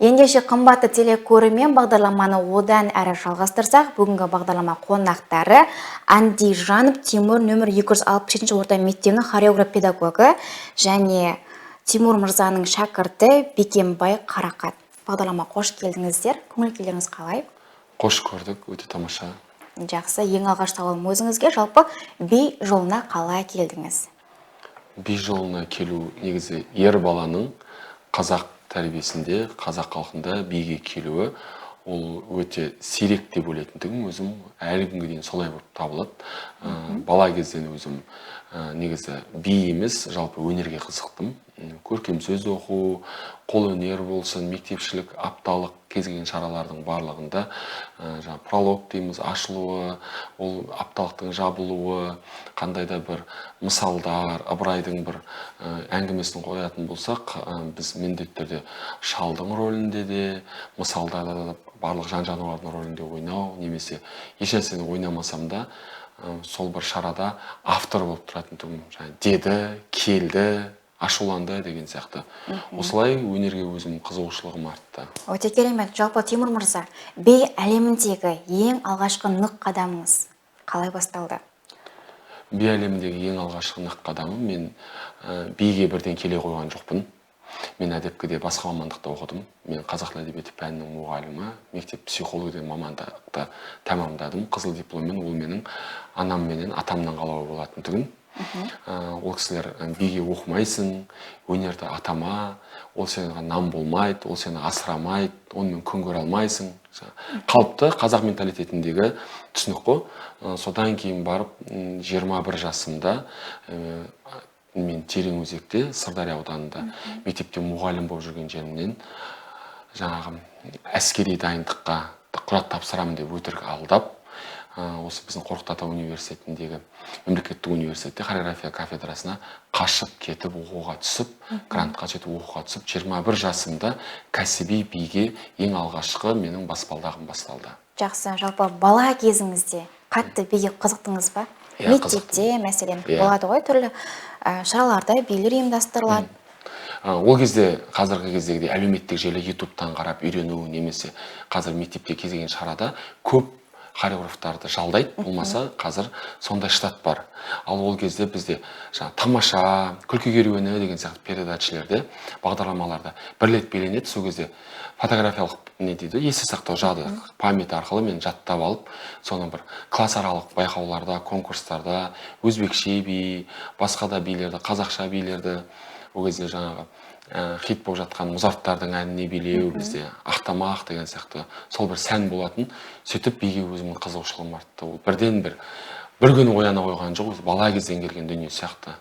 Ендеше қымбатты телекөрермен бағдарламаны одан әрі жалғастырсақ, бүгінгі бағдарлама қонақтары Андижанов Тимур нөмір 267 орта мектебінің хореограф педагогы және Тимур мырзаның шәкірті Бекембай Қарақат. Бағдарлама қош келдіңіздер. Көңіл күйлеріңіз қалай? Қош көрдік, өте тамаша. Жақсы, ең алғаш сауалым өзіңізге, жалпы би жолына қалай келдіңіз? Би жолына келу негізі ер баланың қазақ тәрбиесінде, қазақ халқында биге келуі ол өте сирек деп ойлайтындығым өзім әлі күнге дейін солай болып табылады. Бала кезден өзім негізі би емес, жалпы өнерге қызықтым. Көркем сөз оқу, қолөнер болсын, мектепшілік, апталық кез келген шаралардың барлығында пролог дейміз, ашылуы, ол апталықтың жабылуы, қандай да бір мысалдар, Ыбырайдың бір әңгімесін қоятын болсақ, біз міндетті түрде шалдың рөлінде де, мысалдарда да барлық жан жануардың рөлінде ойнау, немесе ешнәрсені ойнамасам да, сол бір шарада автор болып тұратын тұғым. Деді, келді, ашуланды деген сияқты. Осылай өнерге өзім қызығушылығым артты. Өте керемет. Жалпы Тимур мырза, би әлеміндегі ең алғашқы нық қадамыңыз қалай басталды? Би әлеміндегі ең алғашқы нық қадамым, мен биге бірден келе қойған жоқпын. Мен әдепкіде басқа мамандықта оқыдым. Мен қазақ тілі әдебиеті пәнінің мұғалімі, мектеп психологы деген мамандықты тәмамдадым. Қызыл дипломмен, ол менің анам менен атамнан қалауы болатын түгін. Ол кісілер биге оқымайсың, өнерді атама, ол сенің нам болмайды, ол сені асырамайды, онымен күн көре алмайсың. Қалыпты қазақ менталитетіндегі түсінік қой. Содан кейін барып 21 жасымда мен Тереңөзекте, Сырдария ауданында мектепте мұғалім болып жүрген жерімнен жаңағы әскери дайындыққа құжат тапсырамын деп өтірік алдап, осы біздің Қорқыт Ата университетіндегі мемлекеттік университетте хореография кафедрасына қашып кетіп оқуға түсіп, грантқа жетіп оқуға түсіп, 21 жасымда кәсіби биге ең алғашқы менің баспалдағым басталды. Жақсы, жалпы бала кезіңізде қатты биге қызықтыңыз ба? Мектепте мәселен болады ғой, түрлі шараларда билер ұйымдастырылады. Ол кезде, қазіргі кездегідей әлеуметтік желі ютубтан қарап үйрену, немесе қазір мектепте кез келген шарада көп хореографтарды жалдайды, болмаса қазір сондай штат бар. Ал ол кезде бізде тамаша, күлкі керуені деген сияқты передачаларда, бағдарламаларда бір рет беленеді. Сол кезде фотографиялық не дейді, есте сақтау жады, память арқылы мен жаттап алып, соны бір класс аралық байқауларда, конкурстарда өзбекше би, басқа да билерді, қазақша билерді, ол кезде жаңағы хит болып жатқан Мұзарттардың әніне билеу, бізде Ақтамақ деген сияқты сол бір сән болатын. Сөйтіп биге өзімнің қызығушылығым артты. Ол бірден бір күні ояна қойған жоқ, бала кезден келген дүние сияқты.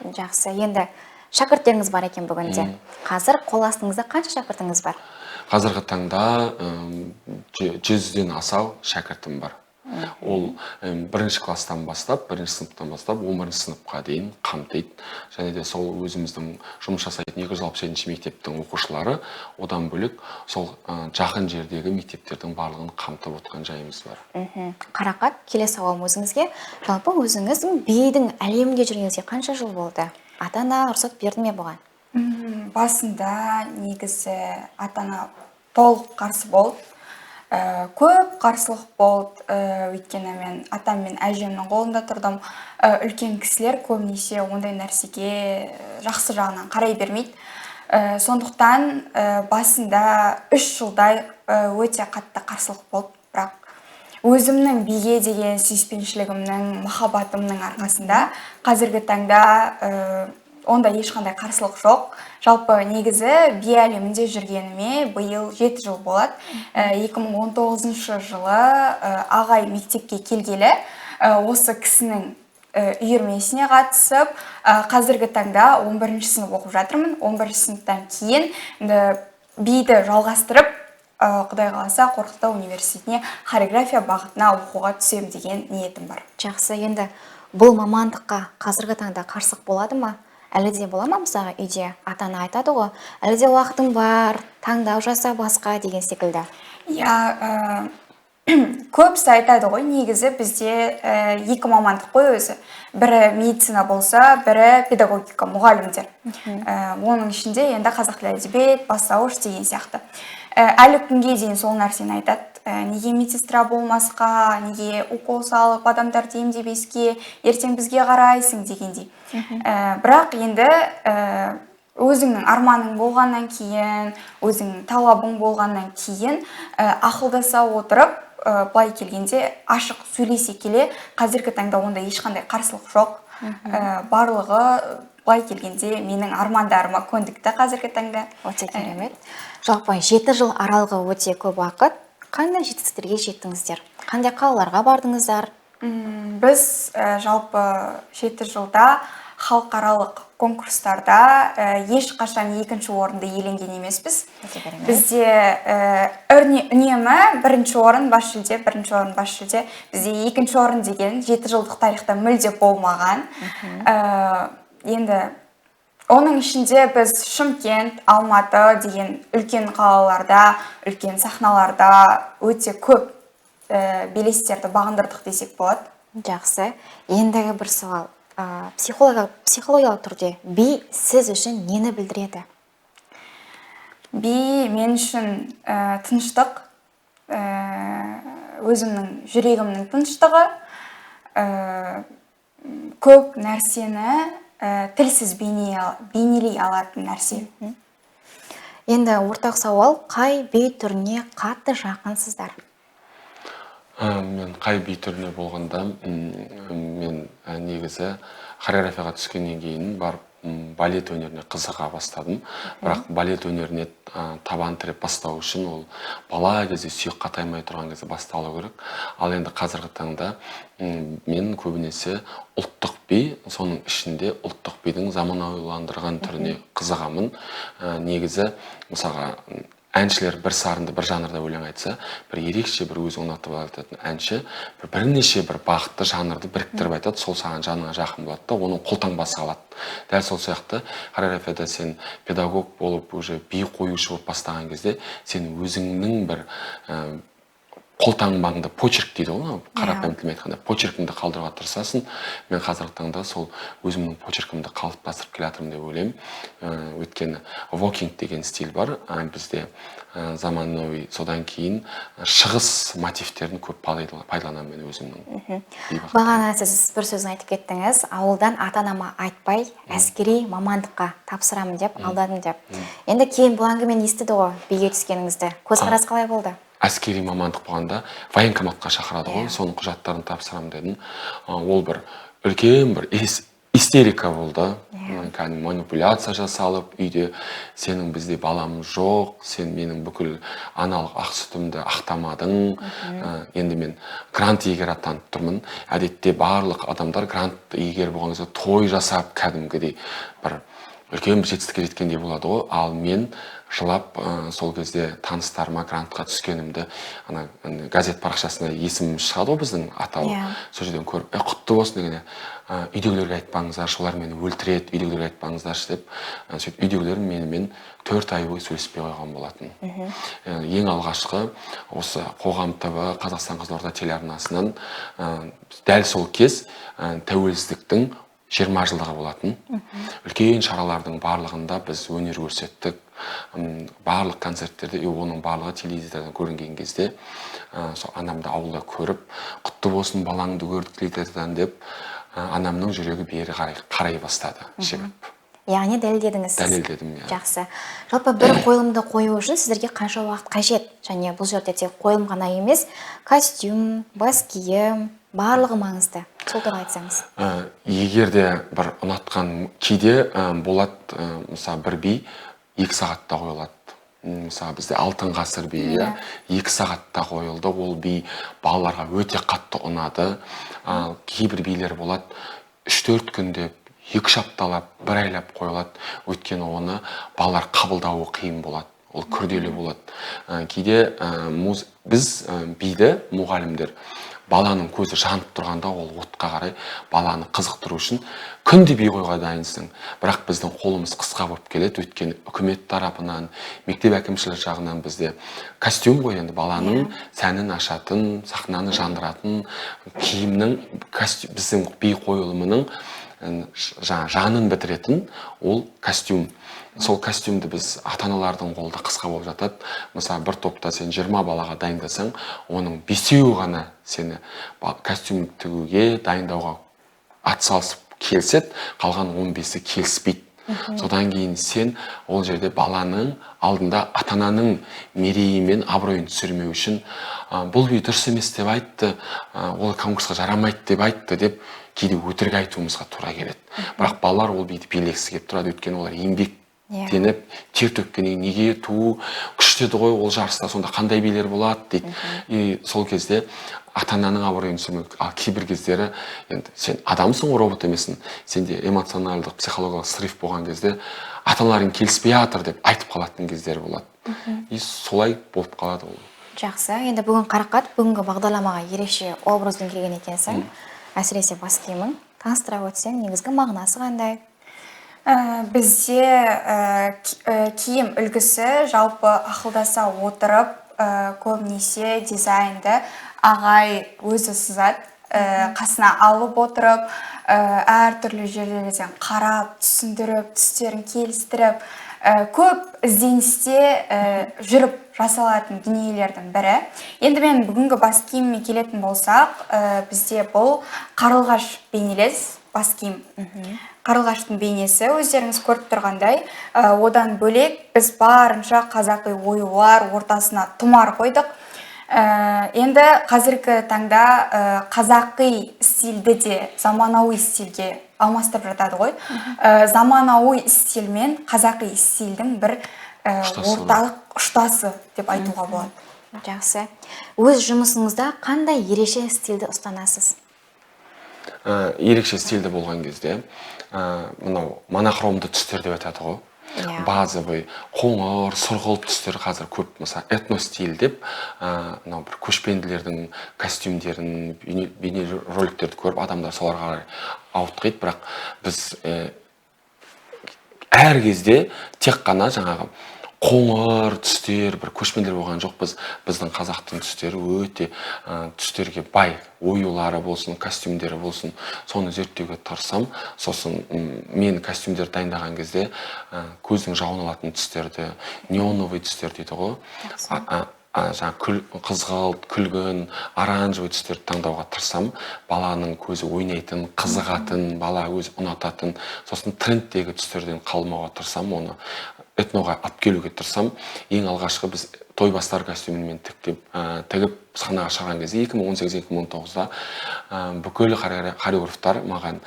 Жақсы, енді шәкірттеріңіз бар екен бүгінде. Қазір қол астыңызда қанша шәкіртіңіз бар? Қазіргі таңда 100-ден асау шәкіртім бар. Ол бірінші класстан бастап, бірінші сыныптан бастап, 11 сыныпқа дейін қамтиды. Және де сол өзіміздің жұмыс жасайтын 267 мектептің оқушылары, одан бөлек сол жақын жердегі мектептердің барлығын қамтып отқан жайымыз бар. Қарақат, келесі сауалым өзіңізге. Жалпы өзіңіздің бидің әлемінде жүргеніңізге қанша жыл болды? Ата-ана рұқсат берді ме бұған? Басында негізі ата-ана толық қарсы болды. Көп қарсылық болды, өйткені мен атам мен әжемнің қолында тұрдым. Үлкен кісілер көбінесе ондай нәрсеге жақсы жағынан қарай бермейді. Сондықтан басында 3 жылдай өте қатты қарсылық болды. Бірақ өзімнің биге деген сүйіспеншілігімнің, махаббатымның арқасында қазіргі таңда онда ешқандай қарсылық жоқ. Жалпы негізі би әлемінде жүргеніме биыл 7 жыл болады. 2019 жылы ағай мектепке келгелі осы кісінің үйірмесіне қатысып, қазіргі таңда 11 сынып оқып жатырмын. 11 сыныптан кейін биді жалғастырып, Құдай қаласа Қорқыт Ата университетіне хореография бағытына оқуға түсем деген ниетім бар. Жақсы, енді бұл мамандыққа қазіргі таңда қарсылық болады ма? Әлі де бола ма, мысалға үйде ата-ана айтады ғой, әлі де уақытың бар, таңдау жаса басқа деген секілді. Көбісі айтады ғой, негізі бізде 2 мамандық қой өзі. Бірі медицина болса, бірі педагогика, мұғалімдер. Оның ішінде енді қазақ тілі әдебиет, бастауыш деген сияқты. әлі күнге дейін сол нәрсені айтады. Неге медсестра болмасқа, неге укол салып адамдарды емдемеске, ертең бізге қарайсың дегендей. Бірақ енді өзіңнің арманың болғаннан кейін, өзіңнің талабың болғаннан кейін ақылдаса отырып, былай келгенде ашық сөйлесе келе, қазіргі таңда онда ешқандай қарсылық жоқ. Барлығы былай келгенде менің армандарыма көндікті қазіргі таңда. Өте керемет. Жалпы 7 жыл аралығы өте көп уақыт. Қандай жетістіктерге жеттіңіздер? Қандай қалаларға бардыңыздар? Біз жалпы 7 жылда халықаралық конкурстарда ешқашан екінші орынды иеленген емеспіз. Бізде үнемі бірінші орын бас жүлде, бірінші орын бас жүлде. Бізде екінші орын деген 7 жылдық тарихта мүлде болмаған. Енді оның ішінде біз Шымкент, Алматы деген үлкен қалаларда, үлкен сахналарда өте көп белестерді бағындырдық десек болады. Жақсы. Ендігі бір сауал. Психологиялық түрде би сіз үшін нені білдіреді? Би мен үшін тыныштық, өзімнің жүрегімнің тыныштығы, көп нәрсені тілсіз бейнелей алатын нәрсе. Енді ортақ сауал, қай би түріне қатты жақынсыздар? Мен қай би түріне болғанда, мен негізі хореографияға түскеннен кейін барып балет өнеріне қызыға бастадым. Бірақ балет өнеріне табан тіреп бастау үшін ол бала кезде сүйек қатаймай тұрған кезде басталу керек. Ал енді қазіргі таңда мен көбінесе ұлттық би, соның ішінде ұлттық бидің заманауиландырған түріне қызығамын. Негізі, мысалға, әншілер бір сарынды, бір жанрда өлең айтса, бір ерекше, бір өзі ұнатып айтатын әнші бірнеше бір бағытты жанрды біріктіріп айтады, сол саған жаныңа жақын болады да, оның қолтаңбасы алады. Дәл сол сияқты хореографияда сен педагог болып, уже би қоюшы болып бастаған кезде, сен өзіңнің бір қолтаңбаңды, почерк дейді ғой, қарапайым тілмен айтқанда, почеркіңді қалдыруға тырысасың. Мен қазіргі таңда сол өзімнің почеркімді қалыптастырып келе жатырмын деп ойлаймын. Өйткені вокинг деген стиль бар бізде, заманауи, содан кейін шығыс мотивтерін көп пайдаланамын мен өзімнің. Бағана сіз бір сөзін айтып кеттіңіз, ауылдан ата-анама айтпай, әскери мамандыққа тапсырамын деп, алдадым деп. Енді кейін бұл әңгімені естіді ғой, биге түскеніңізді. Көзқарас қалай болды? Әскери мамандық болғанда военкоматқа шақырады ғой, соның құжаттарын тапсырам дедім. Ол бір үлкен бір истерика болды. Манипуляция жасалып, үйде сенің бізде баламыз жоқ, сен менің бүкіл аналық ақ сүтімді ақтамадың. Енді мен грант иегері атанып тұрмын. Әдетте барлық адамдар грант иегері болған кезде той жасап, кәдімгідей бір үлкен бір жетістікке жеткендей болады ғой. Ал мен жылап сол кезде таныстарыма грантқа түскенімді газет парақшасына есімім шығады ғой біздің атауы. Сол жерден көріп, құтты болсын дегенде, үйдегілерге айтпаңыздар, олар мені өлтіреді, үйдегілерге айтпаңыздаршы деп, сөйтіп үйдегілерім менімен 4 ай бойы сөйлеспей қойған болатын. Ең алғашқы осы Қоғам ТВ, Қазақстан Қызылорда телеарнасынан дәл сол кез тәуелсіздіктің 20 жылдығы болатын. Үлкен шаралардың барлығында біз өнер көрсеттік. Барлық концерттерде, оның барлығы телевизордан көрінген кезде, анамды ауылда көріп, құтты болсын балаңды көрдік теледидардан деп, анамның жүрегі бері қарай бастады. Яғни дәлелдедіңіз. Дәлелдедім. Жақсы. Жалпы бір қойылымды қою үшін сіздерге қанша уақыт қажет? Және бұл жерде тек қойылым ғана емес, костюм, бас киім, барлығы маңызды. Сол туралы айтсаңыз. Егер де бір ұнатқан кейде болады, мысалы бір би 2 сағатта қойылады. Мысалы бізде Алтын ғасыр биі 2 сағатта қойылды. Ол би балаларға өте қатты ұнады. Кейбір билер болады 3-4 күнде, 2 апталап, 1 айлап қойылады. Өйткені оны балалар қабылдауы қиын болады. Ол күрделі болады. Кейде біз биді, мұғалімдер, баланың көзі жанып тұрғанда ол отқа қарай баланы қызықтыру үшін күнде би қойға дайынсың. Бірақ біздің қолымыз қысқа болып келеді, өйткені үкімет тарапынан, мектеп әкімшілік жағынан бізде костюм ғой, енді баланың сәнін ашатын, сахнаны жандыратын, киімнің, біздің би қойылымының жанын бітіретін ол костюм. сол костюмді біз ата-аналардың қолында қысқа болып жатады. Мысалы бір топта сен 20 балаға дайындасаң, оның 5-еуі ғана сені костюм тігуге дайындауға атсалысып келсет, қалған 15-і келіспейді. Содан кейін сен ол жерде баланың алдында ата-ананың мерейі мен абыройын түсірмеу үшін бұл би дұрыс емес деп айтты, ол конкурсқа жарамайды деп айтты деп кейде өтірік айтуымызға тура келеді. Бірақ балалар ол биді билегісі келіп тұрады, өйткені олар еңбектеніп, тер төккеннен неге туу күштеді ғой, ол жарыста сонда қандай билер болады дейді. И сол кезде ата-ананың абыройын түсірмек. Ал кейбір кездері енді сен адамсың, робот емессің. Сенде эмоционалдық, психологиялық срыв болған кезде ата-аналарың келіспей жатыр деп айтып қалатын кездер болады. И солай болып қалады ол. Жақсы. Енді бүгін Қарақат бүгінгі бағдарламаға ерекше образбен келген екенсің. Әсіресе бас киімің. Таныстыра өтсең, негізгі мағынасы қандай? Бізде киім үлгісі жалпы ақылдаса отырып, көбінесе дизайнды ағай өзі сызады, қасына алып отырып, әртүрлі жерлерден қарап, түсіндіріп, түстерін келістіріп, көп ізденісте жүріп жасалатын дүниелердің бірі. Енді мен бүгінгі бас киіміме келетін болсақ, бізде бұл қарлығаш бейнелес бас киім. Қарлығаштың бейнесі өздеріңіз көріп тұрғандай, одан бөлек біз барынша қазақи оюлар ортасына тұмар қойдық. Енді қазіргі таңда қазақи стильді де заманауи стильге алмастырып жатады ғой. Заманауи стиль мен қазақи стильдің бір орталық ұштасы деп айтуға болады. Жақсы. Өз жұмысыңызда қандай ерекше стильді ұстанасыз? Ерекше стильді болған кезде мынау монохромды түстер деп айтады ғой. Базовый қоңыр, сұрғылт түстер қазір көп, мысалы этностиль деп, мынау бір көшпенділердің костюмдерін, бейнероликтерді көріп, адамдар соларға қарай ауытқиды, бірақ біз әр кезде тек қана жаңағы қоңыр түстер, бір көшпенділер болған жоқ. Біздің қазақтың түстері өте түстерге бай, оюлары болсын, костюмдері болсын, соны зерттеуге тырысам. Сосын мен костюмдер дайындаған кезде көздің жауын алатын түстерді, неоновый түстер дейді ғой, қызғылт, күлгін, оранжевый түстерді таңдауға тырысам. Баланың көзі ойнайтын, қызығатын, бала өзі ұнататын, сосын трендтегі түстерден қалмауға тырысам, оны этноға алып келуге тырысам. Ең алғашқы біз тойбастар костюмін мен тігіп сахнаға шығарған кезде 2018-2019-да бүкіл хореографтар маған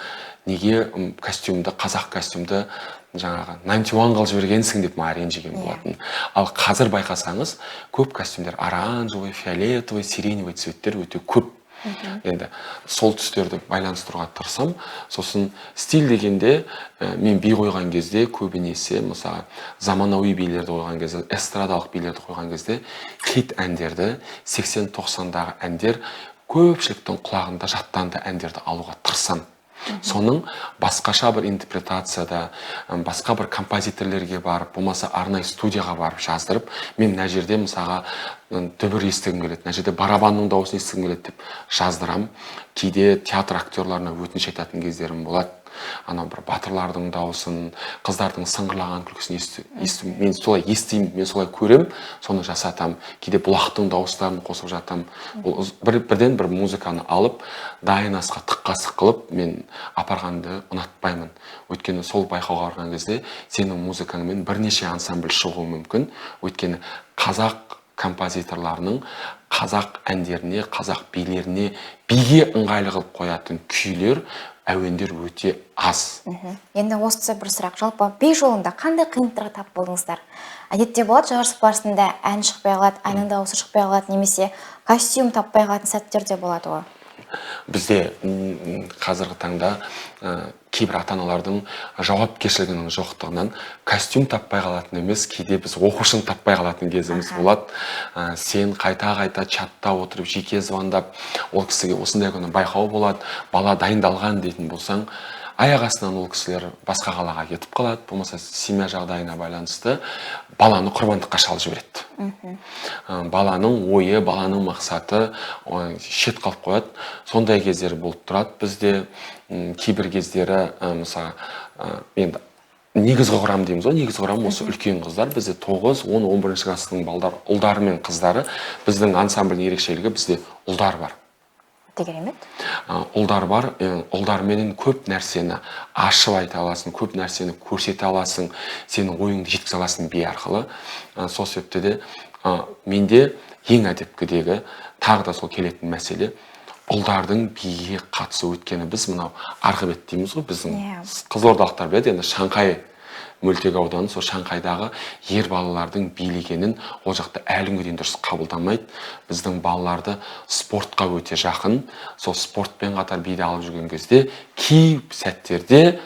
неге костюмді, қазақ костюмді жаңағы 91 қылып жібергенсің деп маған ренжіген болатын. Ал қазір байқасаңыз, көп костюмдер оранжевый, фиолетовый, сиреневый цветтер өте көп. Енді сол түстерді байланыстыруға тырысам. Сосын стиль дегенде мен би қойған кезде көбінесе, мысалы заманауи билерді қойған кезде, эстрадалық билерді қойған кезде хит әндерді, 80-90-дағы әндер, көпшіліктің құлағында жаттанды әндерді алуға тырысам. Соның басқаша бір интерпретацияда, басқа бір композиторлерге барып, болмаса арнайы студияға барып жаздырып, мен мына жерде мысалға дүбір естігім келеді, мына жерде барабанның дауысын естігім келеді деп жаздырам. Кейде театр актерларына өтініш айтатын кездерім болады. Анау бір батырлардың дауысын, қыздардың сыңғырлаған күлкісін есту, мен солай естимін, мен солай көрем, соны жасатам. Кейде бұлақтың дауыстарын қосып жатам. Бірден бір музыканы алып, дайын асқа тыққасы қылып, мен апарғанды ұнатпаймын. Өйткені сол байқауға барған кезде сенің музыкаңмен бірнеше ансамбль шығуы мүмкін. Өйткені қазақ композиторларының қазақ әндеріне, қазақ билеріне биге ыңғайлы қылып қоятын күйлер, әуендер өте аз. Енді осы бір сұрақ, жалпы би жолында қандай қиындықтарға тап болдыңыздар? Әдетте болады, жарыс барысында ән шықпай қалады, әннің дауысы шықпай қалады, немесе костюм таппай қалатын сәттер де болады ғой. Бізде қазіргі таңда кейбір ата-аналардың жауапкершілігінің жоқтығынан костюм таппай қалатын емес, кейде біз оқушыны таппай қалатын кезіміз болады. Сен қайта-қайта чатта отырып, жеке звондап, ол кісіге осындай күні байқау болады, бала дайындалған дейтін болсаң, аяқ астынан ол кісілер басқа қалаға кетіп қалады, болмаса семья жағдайына байланысты баланы құрбандыққа шалып жібереді. Баланың ойы, баланың мақсаты шет қалып қояды. Сондай кездер болып тұрады бізде. Кейбір кездері, мысалы, енді негізгі құрам дейміз ғой, негізгі құрам осы үлкен қыздар. Бізде 9, 10, 11 класстың балдар, ұлдары мен қыздары. Біздің ансамбльдің ерекшелігі бізде ұлдар бар. Керемет. Ұлдар бар, ұлдарменен көп нәрсені ашып айта аласың, көп нәрсені көрсете аласың, сенің ойыңды жеткізе аласың би арқылы. Сол себепті де менде ең әдепкідегі тағы да сол келетін мәселе ұлдардың биге қатысу. Өткені біз мынау арғы бет дейміз ғой, біздің қызылордалықтар біледі, енді Шанхай мөлтек ауданы, сол Шанхайдағы ер балалардың билегенін ол жақта әлі күнге дейін дұрыс қабылдамайды. Біздің балаларды спортқа өте жақын, сол спортпен қатар биді алып жүрген кезде кей сәттерде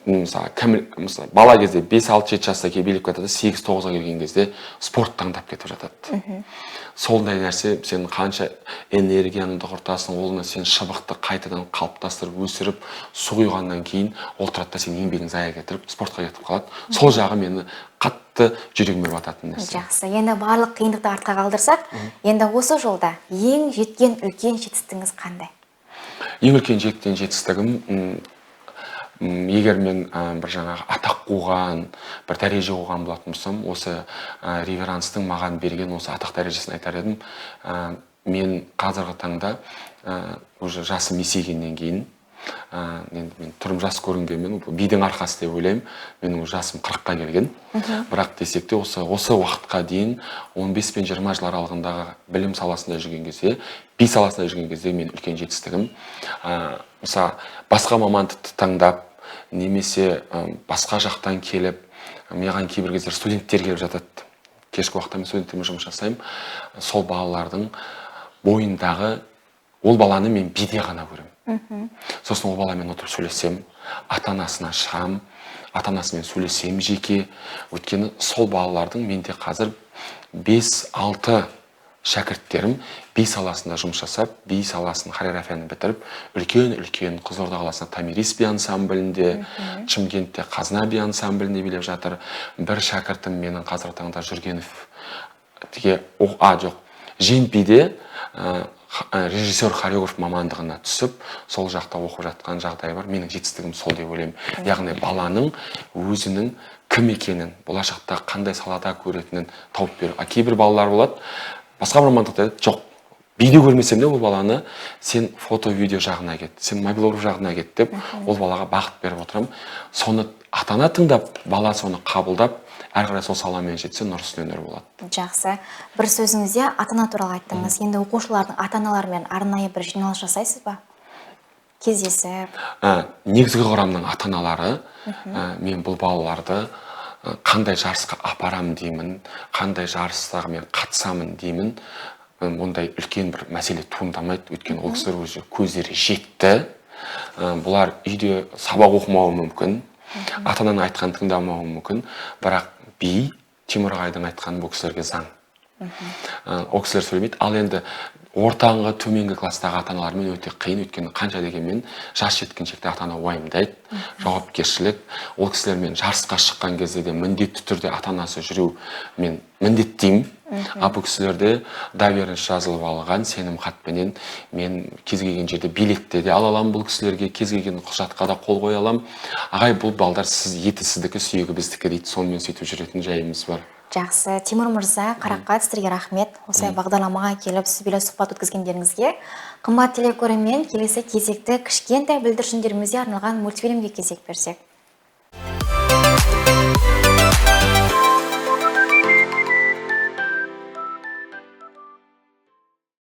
мысалы бала кезде 5-6-7 жаста билеп кетеді, 8-9-ға келген кезде спорт таңдап кетіп жатады. Солдай нәрсе, сен қанша энергияны құртасың, олына сен шыбықты қайтадан қалыптастырып, өсіріп, су құйғаннан кейін ол тұрады да сен еңбегін зая кетіріп, спортқа кетіп қалады. Сол жағы мені қатты жүрегіме бататын нәрсе. Жақсы. Енді барлық қиындықты артқа қалдырсақ, енді осы жолда ең жеткен үлкен жетістігіңіз қандай? Ең үлкен жеткен жетістігім, егер мен бір жаңағы атақ қуған, бір дәреже қуған болатын болсам, осы реверанстың маған берген осы атақ дәрежесін айтар едім. Мен қазіргі таңда уже жасым есейгеннен кейін, мен түрім жас көрінгенмен, бидің арқасы деп ойлаймын, менің жасым 40-қа келген. Бірақ десек те осы уақытқа дейін 15 пен 20 жыл аралығындағы білім саласында жүрген кезде, би саласында жүрген кезде мен үлкен жетістігім. Мысалы, басқа мамандықты таңдап, немесе басқа жақтан келіп, маған кейбір кездер студенттер келіп жатады. Кешкі уақытта мен студенттермен жұмыс жасаймын. Сол балалардың бойындағы ол баланы мен биде ғана көремін. Сосын ол баламен отырып сөйлесем, ата-анасына шығам, ата-анасымен сөйлесем жеке. Өйткені сол балалардың менде қазір 5-6 шәкірттерім би саласында жұмыс жасап, би саласын хореографияны бітіріп, үлкен Қызылорда қаласында Томирис би ансамблінде, Шымкентте Қазына би ансамблінде билеп жатыр. Бір шәкіртім менің қазіргі таңда Жүргенов Женпиде режиссер хореограф мамандығына түсіп, сол жақта оқып жатқан жағдай бар. Менің жетістігім сол деп ойлаймын. Яғни баланың өзінің кім екенін, болашақта қандай салада көретінін тауып беру. Кейбір балалар болады, басқа бір мамандықта жоқ, биді көрмесем де ол баланы сен фото-видео жағына кет, сен мобилограф жағына кет деп, ол балаға бағыт беріп отырам. Соны ата-ана тыңдап, бала соны қабылдап, әрі қарай сол саламен жетсе нұр үстіне нұр болады. Жақсы. Бір сөзіңізде ата-ана туралы айттыңыз. Енді оқушылардың ата-аналармен арнайы бір жиналыс жасайсыз ба? Кездесіп? Негізгі құрамның ата-аналары, мен бұл балаларды қандай жарысқа апарам деймін, қандай жарыстарға мен қатысамын деймін, ондай үлкен бір мәселе туындамайды. Өйткені ол кісілер өзі көздері жетті. Бұлар үйде сабақ оқымауы мүмкін, ата-ананың айтқан тыңдамауы мүмкін, бірақ би Тимур ағайдың айтқан бұл кісілерге заң. Ол кісілер сөйлемейді. Ал енді ортаңғы төменгі класстағы ата-аналармен өте қиын, өйткені қанша дегенмен жас жеткіншекте ата-ана уайымдайды, жауапкершілік. Ол кісілермен жарысқа шыққан кезде де міндетті түрде ата-анасы жүру мен міндеттеймін. Бұл кісілерде доверенность жазылып алған сенім хатпенен мен кез келген жерде билетте де ала аламын, бұл кісілерге кез келген құжатқа да қол қоя аламын. Ағай, бұл балдар еті сіздікі, сүйегі біздікі дейді, сонымен сөйтіп жүретін жайымыз бар. Жақсы. Тимур мырза, Қарақат, сіздерге рахмет. Осылай бағдарламаға келіп, сізбен сұхбат өткізгендеріңізге. Қымбат телекөрермен, келесі кезекті кішкентай бүлдіршіндерімізге арналған мультфильмге кезек берсек.